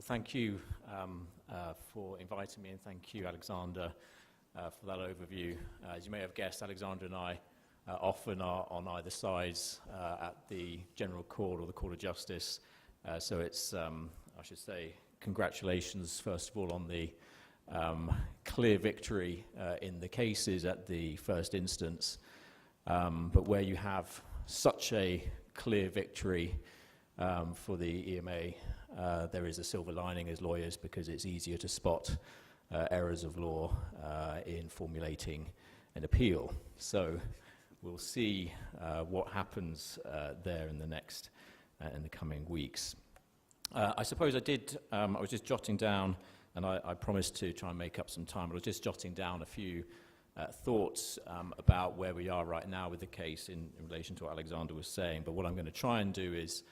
thank you for inviting me, and thank you, Alexander, for that overview. As you may have guessed, Alexander and I often are on either sides at the General Court or the Court of Justice. So it's, I should say, congratulations, first of all, on the clear victory in the cases at the first instance. But where you have such a clear victory for the EMA, there is a silver lining as lawyers, because it's easier to spot errors of law in formulating an appeal. So we'll see what happens there in the coming weeks. I suppose I was just jotting down, and I promised to try and make up some time, but I was just jotting down a few thoughts about where we are right now with the case in relation to what Alexander was saying. But what I'm going to try and do is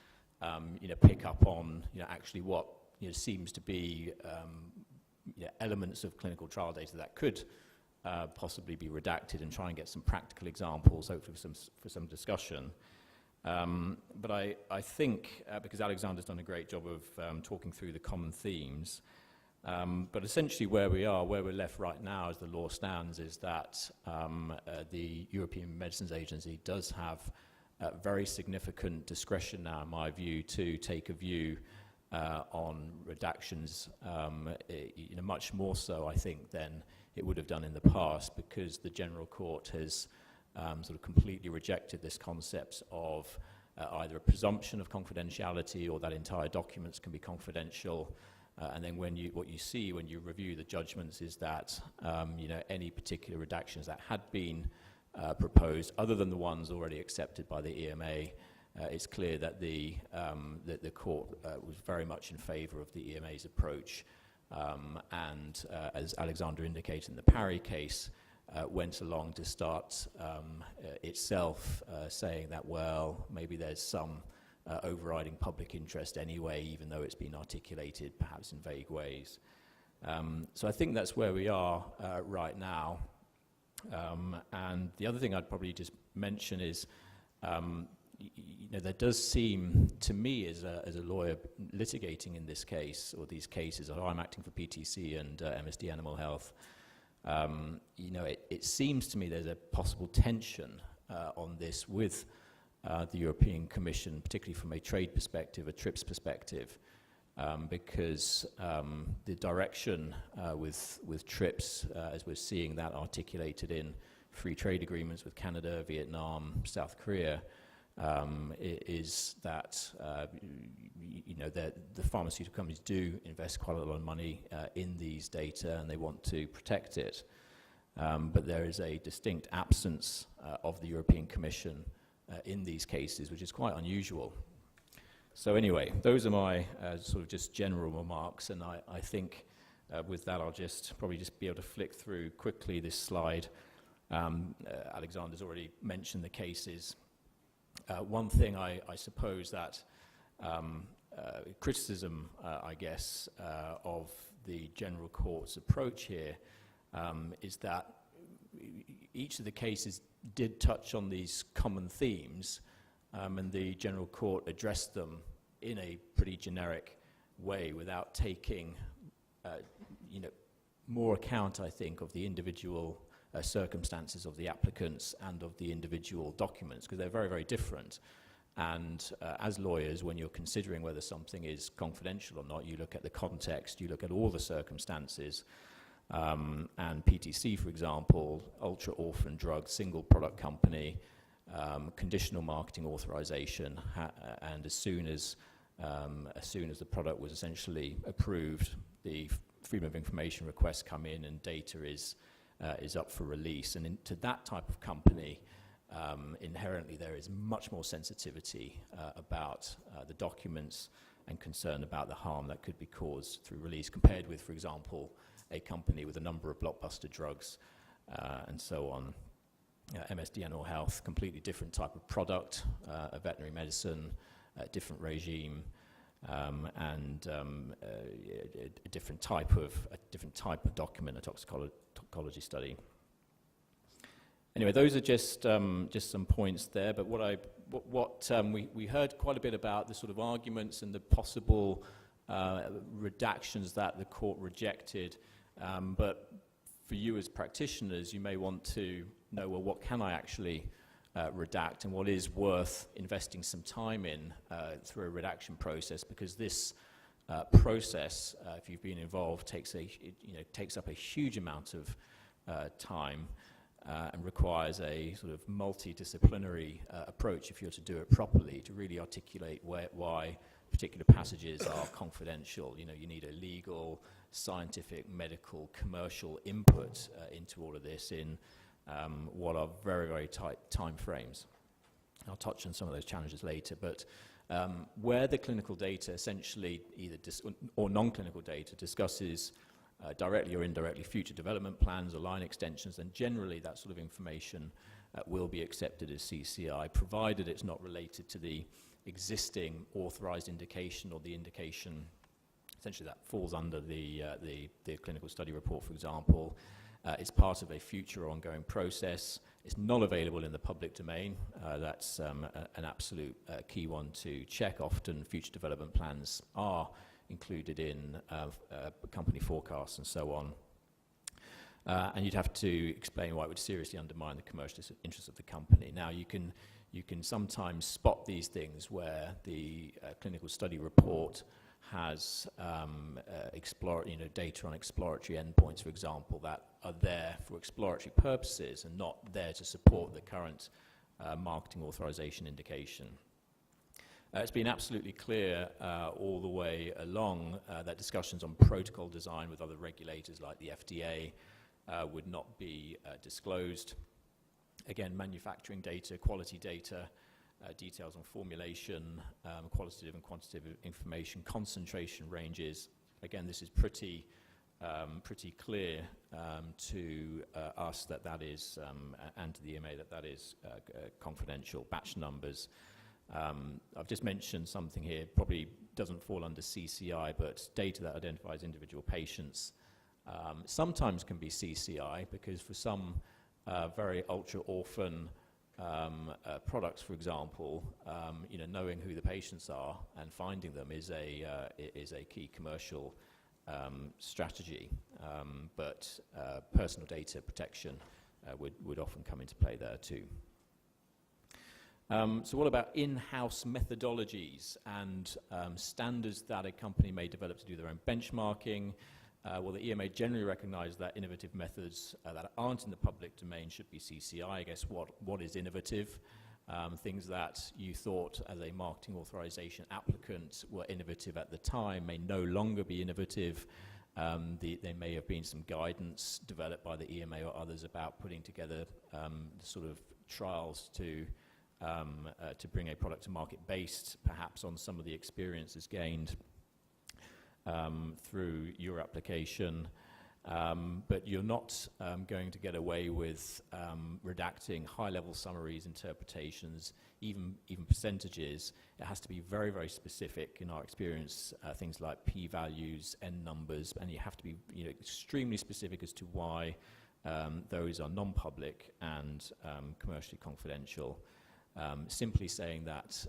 pick up on actually what seems to be elements of clinical trial data that could possibly be redacted, and try and get some practical examples, hopefully for some discussion. But I think, because Alexander's done a great job of talking through the common themes, but essentially where we're left right now as the law stands is that the European Medicines Agency does have very significant discretion now, in my view, to take a view on redactions, much more so, I think, than it would have done in the past, because the General Court has sort of completely rejected this concept of either a presumption of confidentiality or that entire documents can be confidential. And then what you see when you review the judgments is that any particular redactions that had been proposed, other than the ones already accepted by the EMA, it's clear that the court was very much in favour of the EMA's approach, and as Alexander indicated in the Parry case, went along to start itself saying that, well, maybe there's some overriding public interest anyway, even though it's been articulated perhaps in vague ways. So I think that's where we are right now. And the other thing I'd probably just mention is, there does seem to me, as a lawyer litigating in this case, or these cases, although I'm acting for PTC and MSD Animal Health, it seems to me there's a possible tension on this with the European Commission, particularly from a trade perspective, a TRIPS perspective, because the direction with TRIPS, as we're seeing that articulated in free trade agreements with Canada, Vietnam, South Korea, is that the pharmaceutical companies do invest quite a lot of money in these data, and they want to protect it. But there is a distinct absence of the European Commission in these cases, which is quite unusual. So anyway, those are my sort of just general remarks, and I think with that I'll probably just be able to flick through quickly this slide. Alexander's already mentioned the cases. One thing I suppose that criticism, I guess, of the General Court's approach here is that each of the cases did touch on these common themes, and the General Court addressed them in a pretty generic way without taking more account, I think, of the individual circumstances of the applicants and of the individual documents, because they're very, very different. And as lawyers, when you're considering whether something is confidential or not, you look at the context, you look at all the circumstances. And PTC, for example, ultra-orphan drug, single product company, conditional marketing authorization, and as soon as the product was essentially approved, the Freedom of Information requests come in and data is up for release. And to that type of company, inherently there is much more sensitivity about the documents and concern about the harm that could be caused through release, compared with, for example, a company with a number of blockbuster drugs and so on. MSD Animal Health, completely different type of product, a veterinary medicine, a different regime, and a different type of document, a toxicology study. Anyway, those are just some points there. But we heard quite a bit about the sort of arguments and the possible redactions that the court rejected, but for you as practitioners, you may want to know, well, what can I actually redact and what is worth investing some time in through a redaction process, because this process, if you've been involved, takes up a huge amount of time and requires a sort of multidisciplinary approach if you're to do it properly, to really articulate why particular passages are confidential. You know, you need a legal, scientific, medical, commercial input into all of this in what are very, very tight time frames. I'll touch on some of those challenges later, but where the clinical data essentially either or non-clinical data discusses directly or indirectly future development plans or line extensions, then generally that sort of information will be accepted as CCI, provided it's not related to the existing authorized indication or the indication essentially that falls under the clinical study report, for example. It's part of a future ongoing process. It's not available in the public domain. That's an absolute key one to check. Often future development plans are included in company forecasts and so on. And you'd have to explain why it would seriously undermine the commercial interests of the company. Now, you can sometimes spot these things where the clinical study report has data on exploratory endpoints, for example, that are there for exploratory purposes and not there to support the current marketing authorization indication. It's been absolutely clear all the way along that discussions on protocol design with other regulators like the FDA would not be disclosed. Again, manufacturing data, quality data, details on formulation, qualitative and quantitative information, concentration ranges. Again, this is pretty clear to us that is, and to the EMA that is confidential. Batch numbers. I've just mentioned something here, probably doesn't fall under CCI, but data that identifies individual patients sometimes can be CCI, because for some very ultra-orphan products, for example, knowing who the patients are and finding them is a key commercial strategy, but personal data protection would often come into play there too. So what about in-house methodologies and standards that a company may develop to do their own benchmarking? Well, the EMA generally recognises that innovative methods that aren't in the public domain should be CCI. I guess what is innovative? Things that you thought as a marketing authorization applicant were innovative at the time may no longer be innovative. There may have been some guidance developed by the EMA or others about putting together sort of trials to bring a product to market based perhaps on some of the experiences gained through your application, but you're not going to get away with redacting high-level summaries, interpretations, even percentages. It has to be very, very specific in our experience, things like p-values, n numbers, and you have to be extremely specific as to why those are non-public and commercially confidential. Simply saying that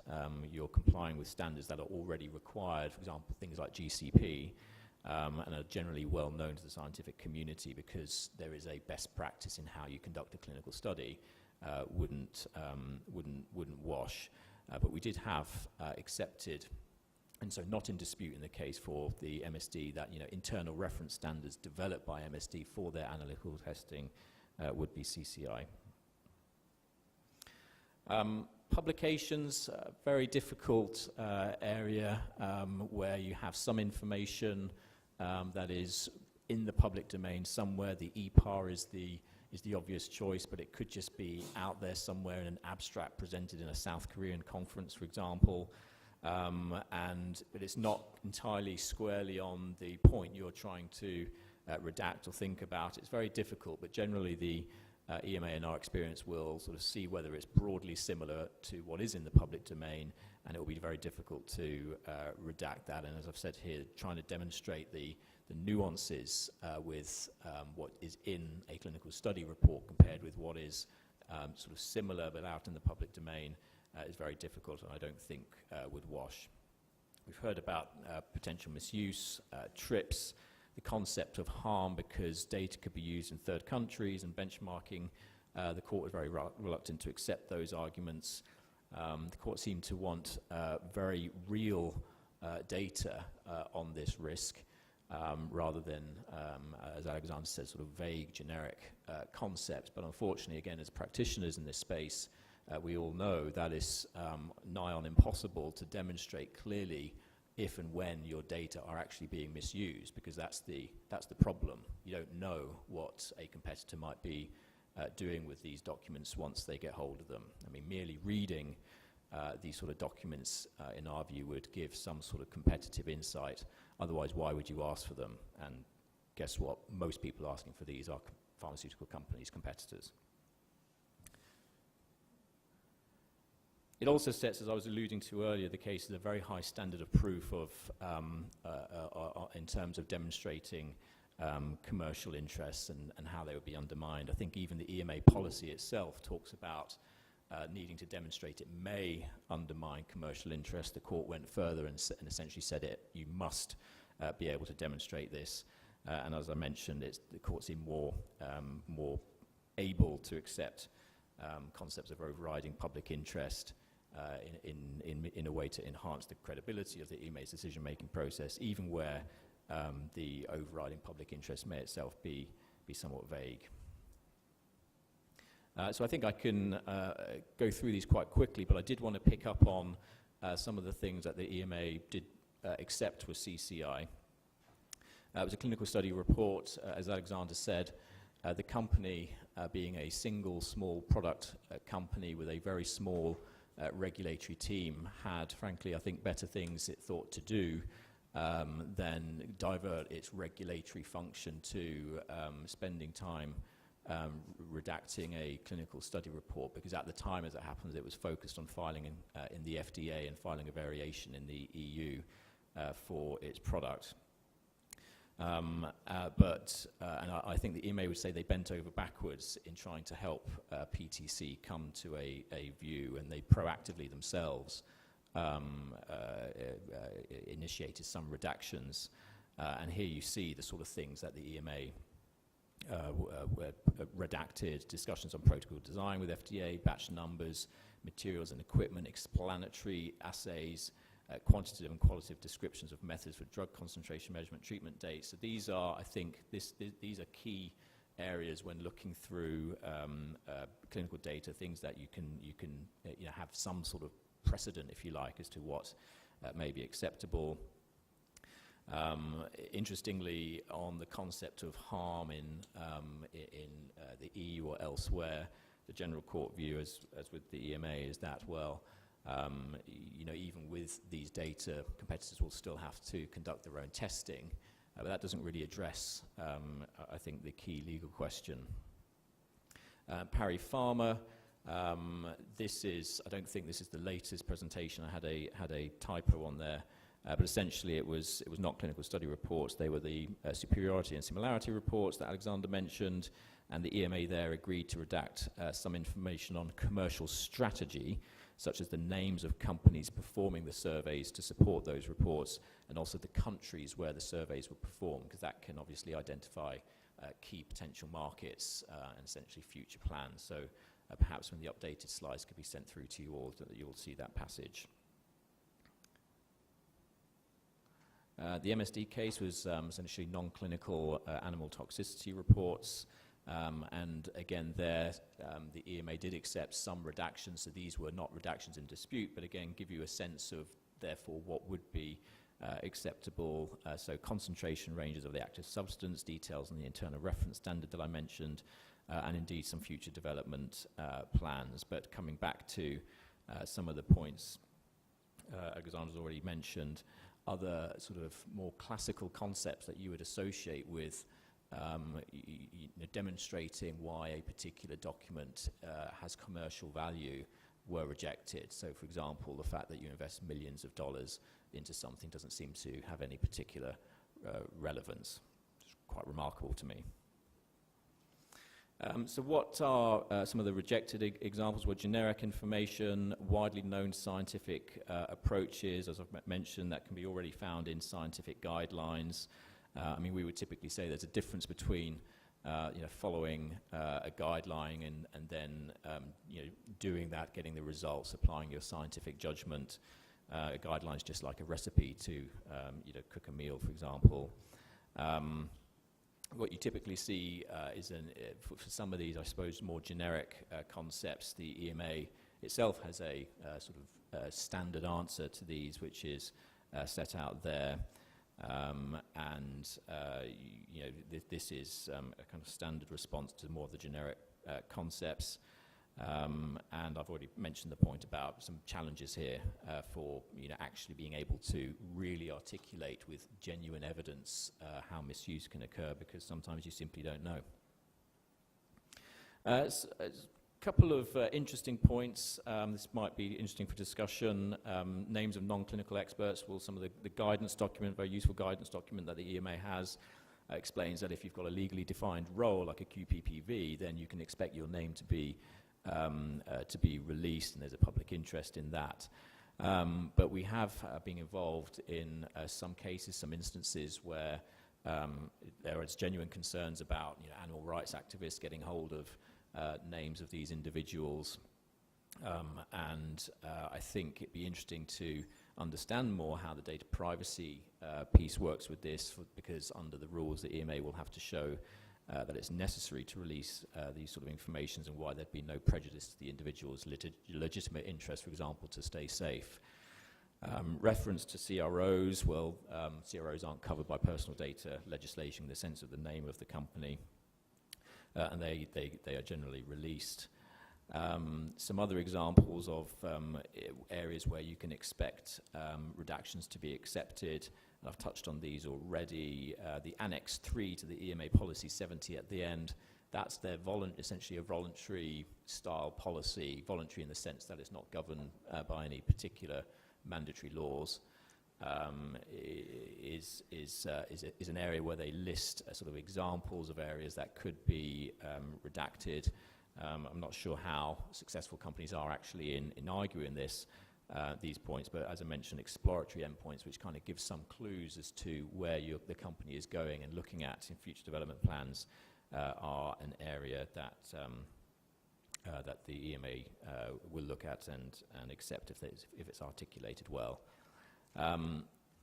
you're complying with standards that are already required, for example, things like GCP, and are generally well known to the scientific community because there is a best practice in how you conduct a clinical study, wouldn't wash. But we did have accepted, and so not in dispute in the case for the MSD, that internal reference standards developed by MSD for their analytical testing would be CCI. Publications, very difficult area where you have some information that is in the public domain somewhere. The EPAR is the obvious choice, but it could just be out there somewhere in an abstract presented in a South Korean conference, for example, but it's not entirely squarely on the point you're trying to redact or think about. It's very difficult, but generally the EMA, in our experience, will sort of see whether it's broadly similar to what is in the public domain, and it will be very difficult to redact that. And as I've said here, trying to demonstrate the nuances with what is in a clinical study report compared with what is sort of similar but out in the public domain is very difficult, and I don't think would wash. We've heard about potential misuse, TRIPS, the concept of harm because data could be used in third countries and benchmarking. The court was very reluctant to accept those arguments. The court seemed to want very real data on this risk rather than, as Alexander said, sort of vague, generic concepts. But unfortunately, again, as practitioners in this space, we all know that is nigh on impossible to demonstrate clearly if and when your data are actually being misused, because that's the problem. You don't know what a competitor might be doing with these documents once they get hold of them. I mean, merely reading these sort of documents, in our view, would give some sort of competitive insight. Otherwise, why would you ask for them? And guess what? Most people asking for these are pharmaceutical companies, competitors. It also sets, as I was alluding to earlier, the case of a very high standard of proof of, in terms of demonstrating commercial interests and how they would be undermined. I think even the EMA policy itself talks about needing to demonstrate it may undermine commercial interest. The court went further and essentially said you must be able to demonstrate this. And as I mentioned, the court seemed more able to accept concepts of overriding public interest in a way to enhance the credibility of the EMA's decision-making process, even where the overriding public interest may itself be somewhat vague. So I think I can go through these quite quickly, but I did want to pick up on some of the things that the EMA did accept with CCI. It was a clinical study report, as Alexander said. The company, being a single small product company with a very small regulatory team, had, frankly, I think, better things it thought to do than divert its regulatory function to spending time redacting a clinical study report, because at the time, as it happens, it was focused on filing in the FDA and filing a variation in the EU for its product. And I think the EMA would say they bent over backwards in trying to help PTC come to a view, and they proactively themselves initiated some redactions. And here you see the sort of things that the EMA redacted: discussions on protocol design with FDA, batch numbers, materials and equipment, explanatory assays, quantitative and qualitative descriptions of methods for drug concentration measurement, treatment dates. So these are, I think, these are key areas when looking through clinical data, things that you can have some sort of precedent, if you like, as to what may be acceptable. Interestingly, on the concept of harm in the EU or elsewhere, the general court view, as with the EMA, is that, well, even with these data, competitors will still have to conduct their own testing, but that doesn't really address, I think, the key legal question. Parry Pharma, I don't think this is the latest presentation. I had a typo on there, but essentially it was not clinical study reports. They were the superiority and similarity reports that Alexander mentioned, and the EMA there agreed to redact some information on commercial strategy, such as the names of companies performing the surveys to support those reports, and also the countries where the surveys were performed, because that can obviously identify key potential markets and essentially future plans. So perhaps when the updated slides could be sent through to you all, that you'll see that passage. The MSD case was essentially non-clinical animal toxicity reports. And again, there, the EMA did accept some redactions, so these were not redactions in dispute, but again, give you a sense of, therefore, what would be acceptable. So concentration ranges of the active substance, details on the internal reference standard that I mentioned, and indeed some future development plans. But coming back to some of the points Alexander's already mentioned, other sort of more classical concepts that you would associate with demonstrating why a particular document has commercial value were rejected. So, for example, the fact that you invest millions of dollars into something doesn't seem to have any particular relevance. It's quite remarkable to me. So what are some of the rejected examples? Well, generic information, widely known scientific approaches, as I've mentioned, that can be already found in scientific guidelines. I mean, we would typically say there's a difference between following a guideline and then doing that, getting the results, applying your scientific judgment. A guideline is just like a recipe to cook a meal, for example. What you typically see is, for some of these, I suppose, more generic concepts, the EMA itself has a sort of standard answer to these, which is set out there. This is a kind of standard response to more of the generic concepts. And I've already mentioned the point about some challenges here for actually being able to really articulate with genuine evidence how misuse can occur, because sometimes you simply don't know. A couple of interesting points. This might be interesting for discussion. Names of non-clinical experts. Well, some of the guidance document, very useful guidance document that the EMA has, explains that if you've got a legally defined role like a QPPV, then you can expect your name to be released, and there's a public interest in that. But we have been involved in some cases, some instances where there is genuine concerns about animal rights activists getting hold of names of these individuals. I think it'd be interesting to understand more how the data privacy piece works with this, because under the rules, the EMA will have to show that it's necessary to release these sort of informations, and why there'd be no prejudice to the individual's legitimate interest, for example, to stay safe. Reference to CROs, well, CROs aren't covered by personal data legislation in the sense of the name of the company, and they are generally released. Some other examples of areas where you can expect redactions to be accepted, and I've touched on these already. The Annex 3 to the EMA Policy 70 at the end, that's their essentially a voluntary style policy, voluntary in the sense that it's not governed by any particular mandatory laws. Is an area where they list sort of examples of areas that could be redacted. I'm not sure how successful companies are actually in arguing these points, but as I mentioned, exploratory endpoints, which kind of give some clues as to where the company is going and looking at in future development plans, are an area that the EMA will look at and accept if it's articulated well.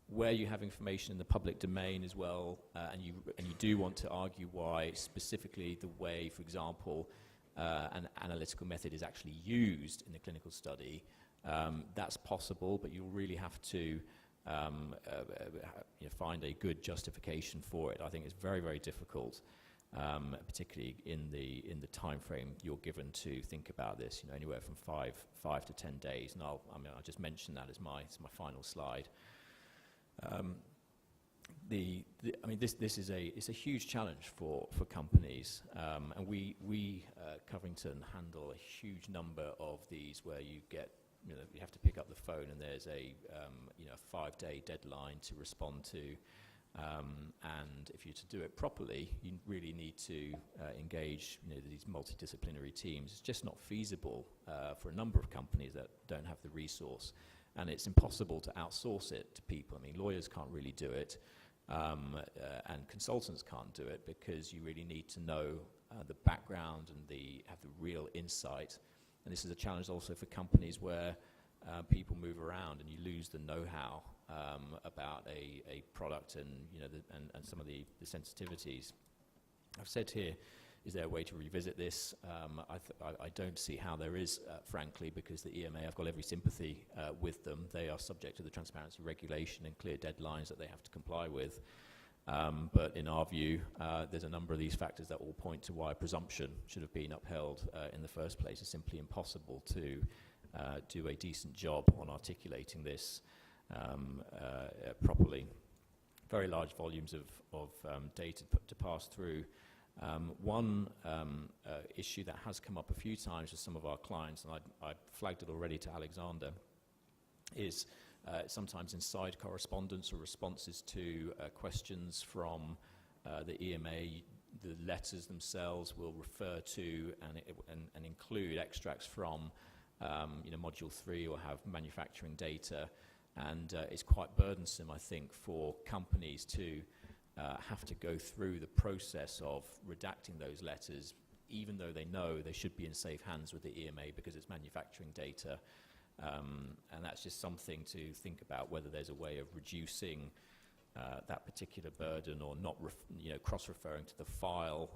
Where you have information in the public domain as well, and you do want to argue why specifically the way, for example, an analytical method is actually used in the clinical study, that's possible, but you'll really have to find a good justification for it. I think it's very, very difficult, particularly in the time frame you're given to think about this. Anywhere from 5 to 10 days, and I'll just mention that as my final slide. This is a huge challenge for companies, and we Covington handle a huge number of these where you get you have to pick up the phone and there's a 5-day deadline to respond to, and if you're to do it properly, you really need to engage these multidisciplinary teams. It's just not feasible for a number of companies that don't have the resource, and it's impossible to outsource it to people. I mean, lawyers can't really do it. And consultants can't do it, because you really need to know the background and have the real insight. And this is a challenge also for companies where people move around and you lose the know-how about a product and and some of the sensitivities. I've said here, is there a way to revisit this? I don't see how there is, frankly, because the EMA, I've got every sympathy with them. They are subject to the transparency regulation and clear deadlines that they have to comply with. But in our view, there's a number of these factors that all point to why presumption should have been upheld in the first place. It's simply impossible to do a decent job on articulating this properly. Very large volumes of data to pass through. One issue that has come up a few times with some of our clients, and I flagged it already to Alexander, is sometimes inside correspondence or responses to questions from the EMA. the letters themselves will refer to and include extracts from Module 3 or have manufacturing data. And it's quite burdensome, I think, for companies to have to go through the process of redacting those letters, even though they know they should be in safe hands with the EMA because it's manufacturing data. And that's just something to think about, whether there's a way of reducing that particular burden, or not cross-referring to the file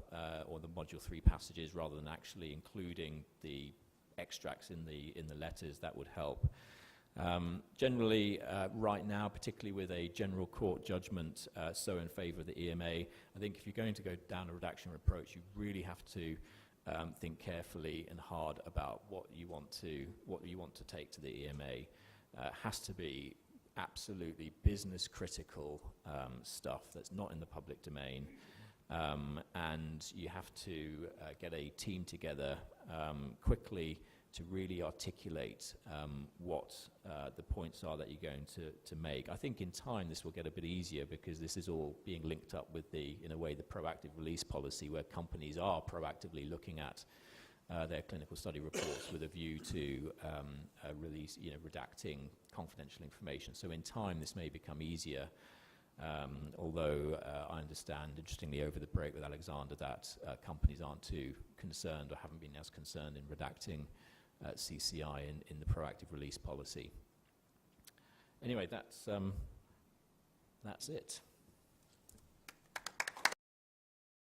or the Module 3 passages rather than actually including the extracts in the letters. That would help. Generally, right now, particularly with a general court judgment so in favour of the EMA, I think if you're going to go down a redaction approach, you really have to think carefully and hard about what you want to take to the EMA. Has to be absolutely business critical stuff that's not in the public domain, and you have to get a team together quickly to really articulate what the points are that you're going to make. I think in time this will get a bit easier because this is all being linked up with in a way, the proactive release policy, where companies are proactively looking at their clinical study reports with a view to release, redacting confidential information. So in time this may become easier. Although I understand, interestingly, over the break with Alexander, that companies aren't too concerned or haven't been as concerned in redacting CCI in the proactive release policy. Anyway, that's it.